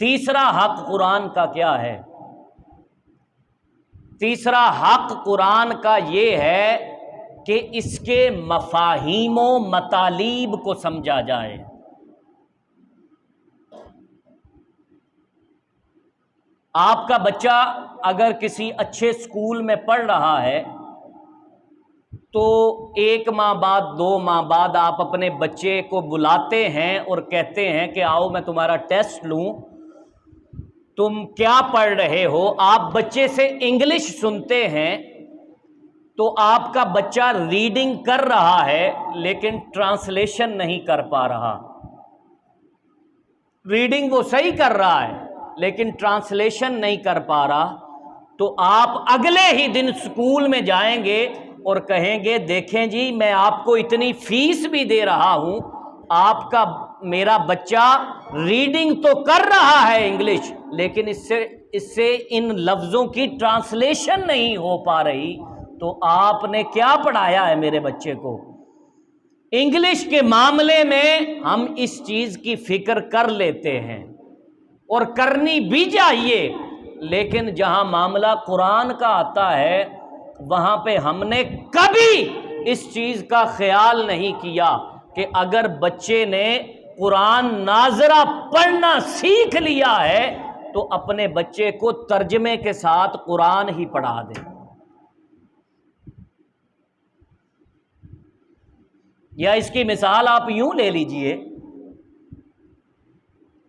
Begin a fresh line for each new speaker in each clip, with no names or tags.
تیسرا حق قرآن کا کیا ہے؟ تیسرا حق قرآن کا یہ ہے کہ اس کے مفاہیم و مطالب کو سمجھا جائے۔ آپ کا بچہ اگر کسی اچھے اسکول میں پڑھ رہا ہے تو 1 ماہ بعد 2 ماہ بعد آپ اپنے بچے کو بلاتے ہیں اور کہتے ہیں کہ آؤ میں تمہارا ٹیسٹ لوں، تم کیا پڑھ رہے ہو؟ آپ بچے سے انگلش سنتے ہیں تو آپ کا بچہ ریڈنگ کر رہا ہے لیکن ٹرانسلیشن نہیں کر پا رہا۔ ریڈنگ وہ صحیح کر رہا ہے لیکن ٹرانسلیشن نہیں کر پا رہا، تو آپ اگلے ہی دن اسکول میں جائیں گے اور کہیں گے دیکھیں جی میں آپ کو اتنی فیس بھی دے رہا ہوں، آپ کا میرا بچہ ریڈنگ تو کر رہا ہے انگلش لیکن اس سے ان لفظوں کی ٹرانسلیشن نہیں ہو پا رہی، تو آپ نے کیا پڑھایا ہے میرے بچے کو؟ انگلش کے معاملے میں ہم اس چیز کی فکر کر لیتے ہیں اور کرنی بھی چاہیے، لیکن جہاں معاملہ قرآن کا آتا ہے وہاں پہ ہم نے کبھی اس چیز کا خیال نہیں کیا کہ اگر بچے نے قرآن ناظرہ پڑھنا سیکھ لیا ہے تو اپنے بچے کو ترجمے کے ساتھ قرآن ہی پڑھا دے۔ یا اس کی مثال آپ یوں لے لیجئے،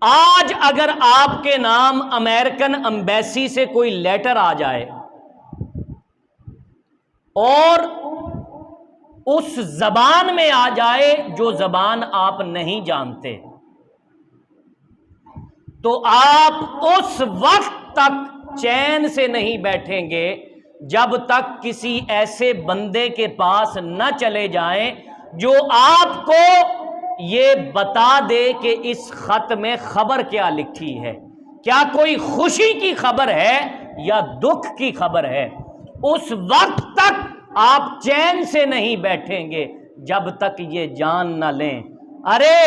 آج اگر آپ کے نام امریکن ایمبیسی سے کوئی لیٹر آ جائے اور اس زبان میں آ جائے جو زبان آپ نہیں جانتے، تو آپ اس وقت تک چین سے نہیں بیٹھیں گے جب تک کسی ایسے بندے کے پاس نہ چلے جائیں جو آپ کو یہ بتا دے کہ اس خط میں خبر کیا لکھی ہے، کیا کوئی خوشی کی خبر ہے یا دکھ کی خبر ہے۔ اس وقت تک آپ چین سے نہیں بیٹھیں گے جب تک یہ جان نہ لیں ارے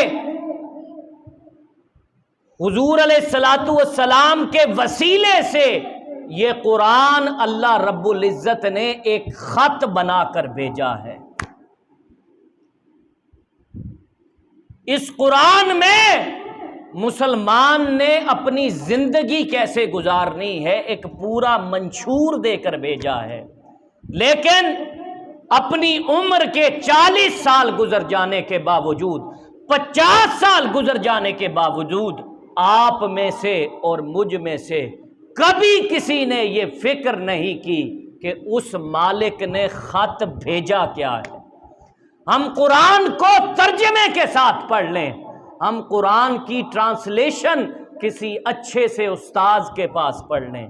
حضور علیہ الصلوۃ والسلام کے وسیلے سے یہ قرآن اللہ رب العزت نے ایک خط بنا کر بھیجا ہے۔ اس قرآن میں مسلمان نے اپنی زندگی کیسے گزارنی ہے ایک پورا منشور دے کر بھیجا ہے، لیکن اپنی عمر کے 40 سال گزر جانے کے باوجود، 50 سال گزر جانے کے باوجود آپ میں سے اور مجھ میں سے کبھی کسی نے یہ فکر نہیں کی کہ اس مالک نے خط بھیجا کیا ہے۔ ہم قرآن کو ترجمے کے ساتھ پڑھ لیں، ہم قرآن کی ٹرانسلیشن کسی اچھے سے استاذ کے پاس پڑھ لیں،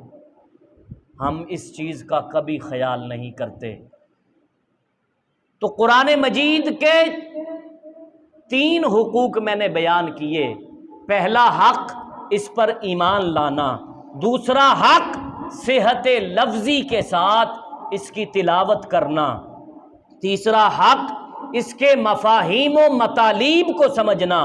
ہم اس چیز کا کبھی خیال نہیں کرتے۔ تو قرآن مجید کے 3 حقوق میں نے بیان کیے۔ پہلا حق اس پر ایمان لانا، دوسرا حق صحت لفظی کے ساتھ اس کی تلاوت کرنا، تیسرا حق اس کے مفاہیم و مطالب کو سمجھنا۔